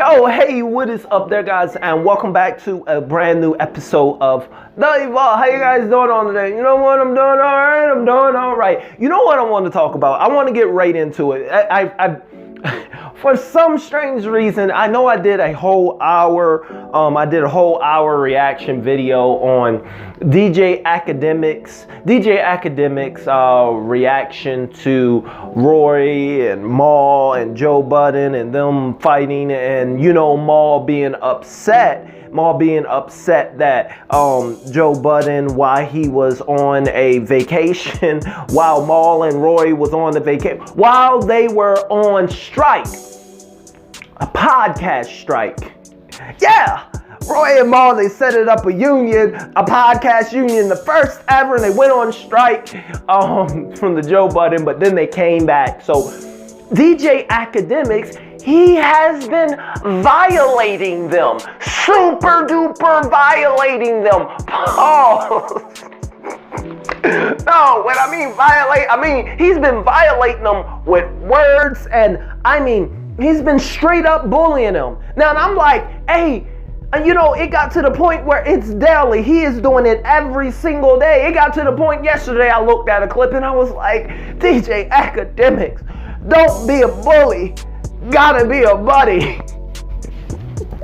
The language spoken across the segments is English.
Yo, hey, what is up there, guys, and welcome back to a brand new episode of The Evolve. How you guys doing on today? You know what? I'm doing all right. You know what I want to talk about? I want to get right into it. I for some strange reason, I know I did a whole hour, reaction video on DJ Akademiks reaction to Rory and Maul and Joe Budden and them fighting, and you know, Maul being upset that Joe Budden, while he was on a vacation, while Maul and Rory was on the vacation, while they were on strike, a podcast strike. Yeah, Rory and Maul, they set it up a union, a podcast union, the first ever, and they went on strike from the Joe Budden, but then they came back. So DJ Akademiks, he has been violating them, super duper violating them. Oh. No, when I mean violate, I mean he's been violating them with words, and I mean he's been straight up bullying them. Now, and I'm like, hey, you know, it got to the point where it's daily. He is doing it every single day. It got to the point yesterday I looked at a clip and I was like, DJ Akademiks, don't be a bully. Gotta be a buddy.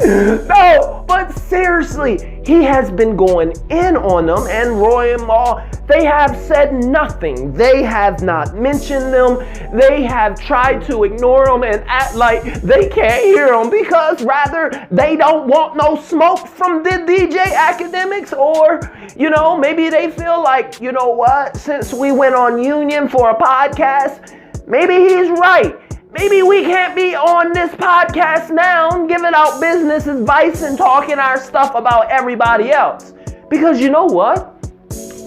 No, but seriously, he has been going in on them, and Roy and Maul, they have said nothing. They have not mentioned them. They have tried to ignore them and act like they can't hear them, because rather they don't want no smoke from the DJ Akademiks, or, you know, maybe they feel like, you know what, since we went on Union for a podcast, maybe he's right. Maybe we can't be on this podcast now giving out business advice and talking our stuff about everybody else. Because you know what?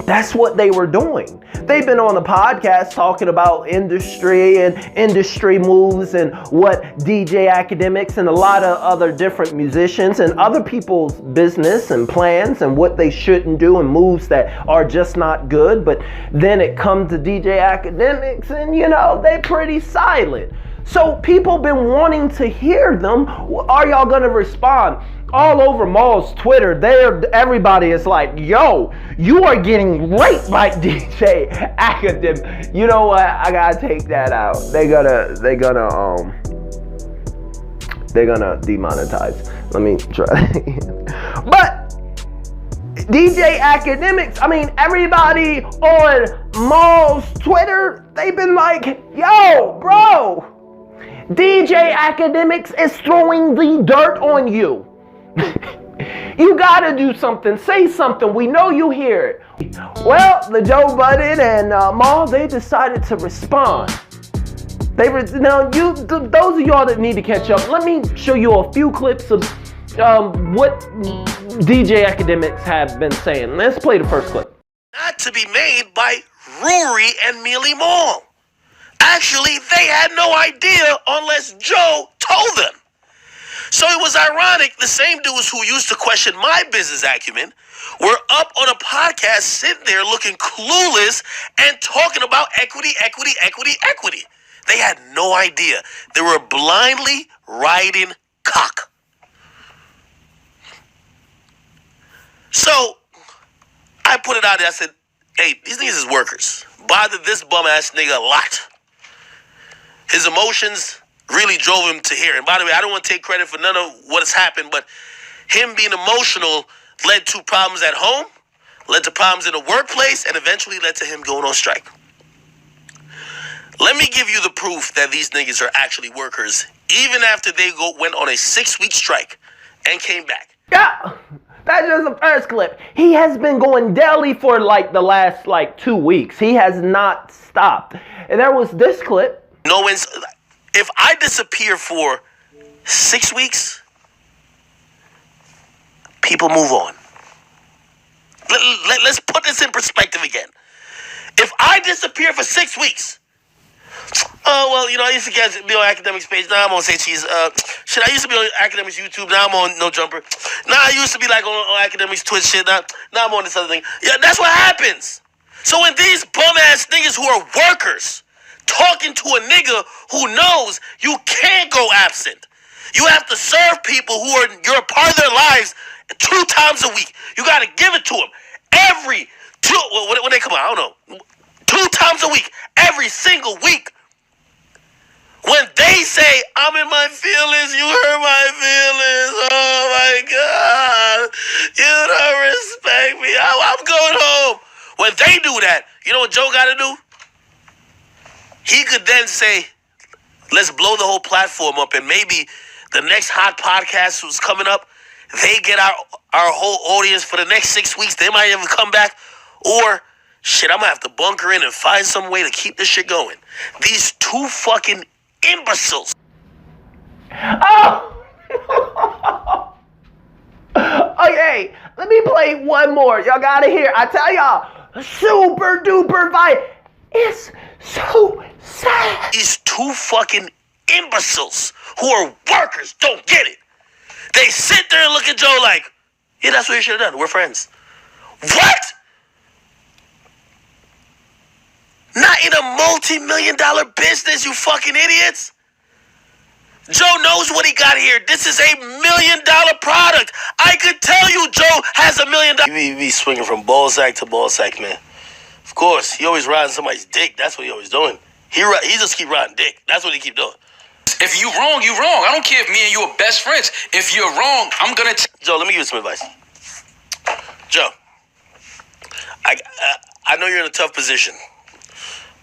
That's what they were doing. They've been on the podcast talking about industry and industry moves and what DJ Akademiks and a lot of other different musicians and other people's business and plans and what they shouldn't do and moves that are just not good. But then it comes to DJ Akademiks and, you know, they're pretty silent. So people been wanting to hear them. Are y'all gonna respond? All over Maul's Twitter, everybody is like, yo, you are getting raped by DJ Akademiks. You know what? I gotta take that out. They're gonna demonetize. Let me try that again. But DJ Akademiks, I mean, everybody on Maul's Twitter, they've been like, yo, bro, DJ Akademiks is throwing the dirt on you. You gotta do something, say something. We know you hear it. Well, the Joe Budden and Maul, they decided to respond. Those of y'all that need to catch up, let me show you a few clips of what DJ Akademiks have been saying. Let's play the first clip. Not to be made by Rory and Mealy Maul. Actually, they had no idea unless Joe told them. So it was ironic, the same dudes who used to question my business acumen were up on a podcast sitting there looking clueless and talking about equity. They had no idea. They were blindly riding cock. So I put it out there. I said, hey, these niggas is workers. Bothered this bum ass nigga a lot. His emotions really drove him to here. And by the way, I don't want to take credit for none of what has happened, but him being emotional led to problems at home, led to problems in the workplace, and eventually led to him going on strike. Let me give you the proof that these niggas are actually workers, even after they went on a 6-week strike and came back. Yeah, that's just the first clip. He has been going daily for like the last 2 weeks. He has not stopped. And there was this clip. No one's... If I disappear for 6 weeks, people move on. Let's put this in perspective again. If I disappear for 6 weeks, oh, well, you know, I used to be on Akademiks page. Now I'm on Say Cheese. I used to be on Akademiks YouTube. Now I'm on No Jumper. Now I used to be like on Akademiks Twitch shit. Now I'm on this other thing. Yeah, that's what happens. So when these bum-ass niggas who are workers talking to a nigga who knows you can't go absent, You have to serve people you're a part of their lives 2 times a week. You got to give it to them every when they come out. I don't know, 2 times a week, every single week. When they say, I'm in my feelings, you hurt my feelings. Oh my God, you don't respect me. I'm going home. When they do that, you know what Joe got to do? He could then say, let's blow the whole platform up, and maybe the next hot podcast who's coming up, they get our whole audience for the next 6 weeks. They might even come back. Or, shit, I'm going to have to bunker in and find some way to keep this shit going. These 2 fucking imbeciles. Oh! Okay, let me play one more. Y'all gotta hear. I tell y'all, super duper vibe. It's so sad. These 2 fucking imbeciles who are workers don't get it. They sit there and look at Joe like, yeah, that's what you should have done. We're friends. What? Not in a multi-million-dollar business, you fucking idiots. Joe knows what he got here. This is a $1 million product. I could tell you Joe has $1 million. He be swinging from ball sack to ball sack, man. Of course, he always riding somebody's dick. That's what he always doing. He just keep riding dick. That's what he keep doing. If you wrong, you wrong. I don't care if me and you are best friends. If you're wrong, I'm gonna Joe, let me give you some advice. Joe, I know you're in a tough position.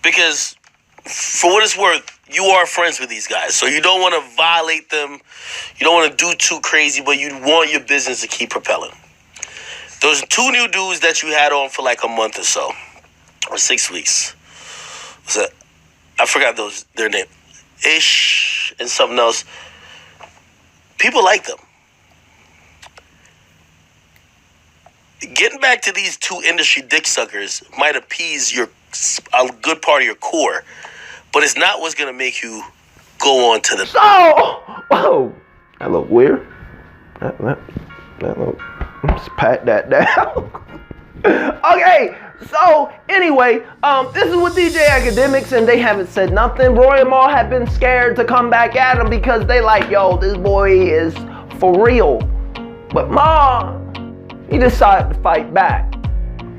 Because, for what it's worth, you are friends with these guys. So you don't want to violate them. You don't want to do too crazy, but you want your business to keep propelling. Those 2 new dudes that you had on for like a month or so, or 6 weeks. I forgot their name. Ish and something else. People like them. Getting back to these 2 industry dick suckers might appease a good part of your core, but it's not what's gonna make you go on to the. Whoa, that look weird. That look. Let's pat that down. Okay, so anyway, this is with DJ Akademiks, and they haven't said nothing. Rory and Mal have been scared to come back at him because they like, yo, this boy is for real. But Mal, he decided to fight back.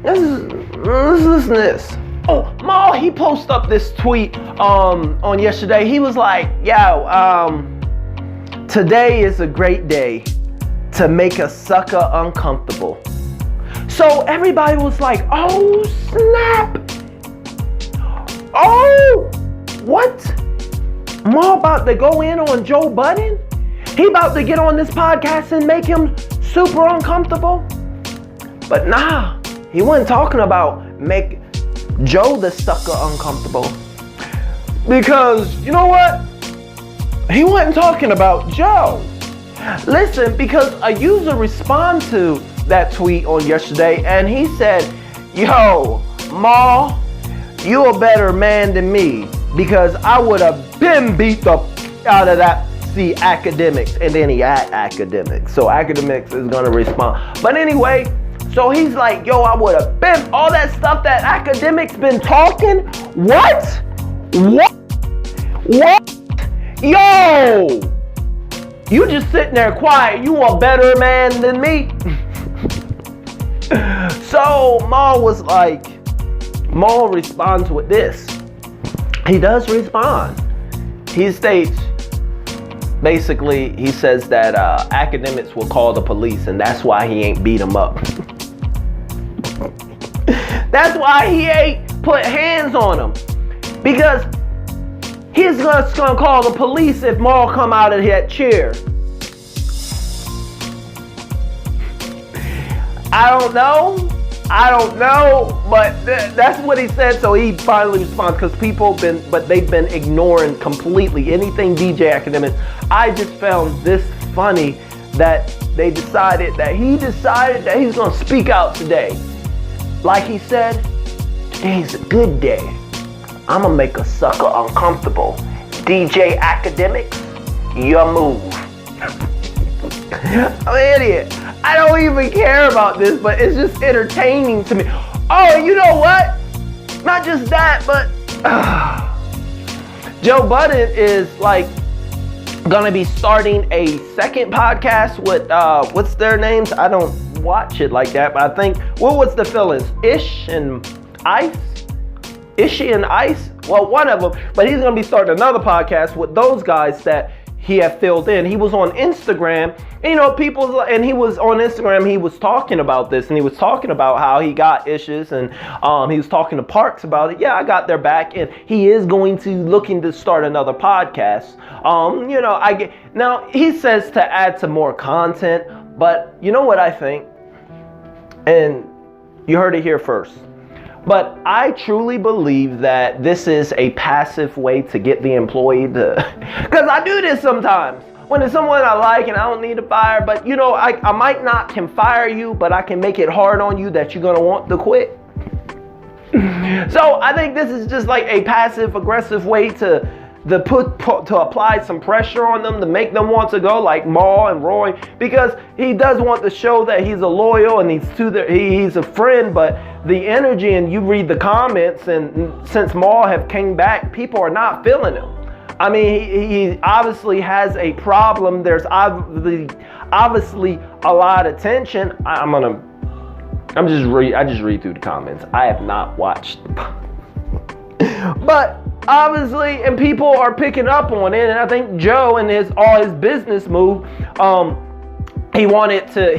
Let's listen to this. Oh, Mal, he posted up this tweet on yesterday. He was like, yo, today is a great day to make a sucker uncomfortable. So everybody was like, oh, snap. Oh, what? Mal about to go in on Joe Budden? He about to get on this podcast and make him super uncomfortable? But nah, he wasn't talking about make Joe the sucker uncomfortable. Because, you know what? He wasn't talking about Joe. Listen, because a user responded to that tweet on yesterday, and he said, yo, Mal, you a better man than me, because I would have been beat the out of that Akademiks. And then he had Akademiks. So Akademiks is going to respond. But anyway, so he's like, yo, I would have been all that stuff that Akademiks been talking. What? Yo, you just sitting there quiet. You a better man than me. So Mal responds with this. He does respond. He states, basically, he says that Akademiks will call the police, and that's why he ain't beat him up. That's why he ain't put hands on him. Because he's just gonna call the police if Mal come out of that chair. I don't know, but that's what he said. So he finally responds because they've been ignoring completely anything DJ Akademiks. I just found this funny that he decided that he's gonna speak out today. Like he said, today's a good day. I'm gonna make a sucker uncomfortable. DJ Akademiks, your move. I'm an idiot. I don't even care about this, but it's just entertaining to me. Oh, you know what? Not just that, but Joe Budden is like gonna be starting a second podcast with what's their names? I don't watch it like that, but I think what's the feelings? Ishy and Ice? Well, one of them, but he's gonna be starting another podcast with those guys that he had filled in. He was on Instagram, and, he was on Instagram, he was talking about this, and he was talking about how he got issues, and he was talking to Parks about it. Yeah, I got their back, and he is looking to start another podcast. Now he says to add some more content, but you know what I think? And you heard it here first. But I truly believe that this is a passive way to get the employee to, because I do this sometimes. When it's someone I like and I don't need to fire, but I might not can fire you, but I can make it hard on you that you're gonna want to quit. So I think this is just like a passive aggressive way to apply some pressure on them to make them want to go, like Maul and Rory, because he does want to show that he's a loyal and he's a friend. But the energy, and you read the comments, and since Maul have came back, people are not feeling him. I mean, he obviously has a problem. There's obviously a lot of tension. I just read through the comments. I have not watched but obviously, and people are picking up on it, and I think Joe and all his business move, he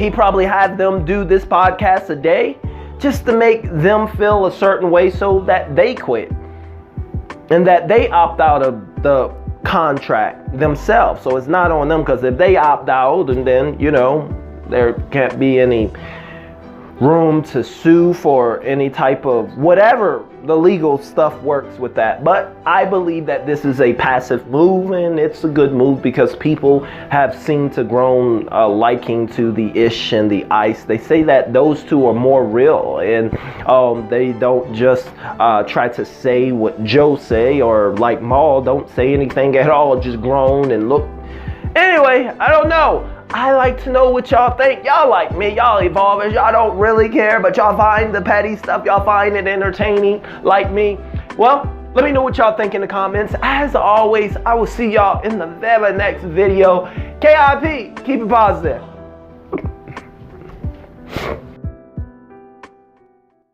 probably had them do this podcast a day just to make them feel a certain way so that they quit and that they opt out of the contract themselves. So it's not on them, because if they opt out, and then there can't be any room to sue for any type of whatever the legal stuff works with that. But I believe that this is a passive move, and it's a good move because people have seemed to grown liking to the Ish and the Ice. They say that those two are more real, and they don't just try to say what Joe say, or like Maul don't say anything at all, just groan and look. Anyway, I don't know. I like to know what y'all think. Y'all like me, y'all evolvers, y'all don't really care, but y'all find the petty stuff, y'all find it entertaining like me. Well, let me know what y'all think in the comments. As always, I will see y'all in the very next video. KIP, keep it positive.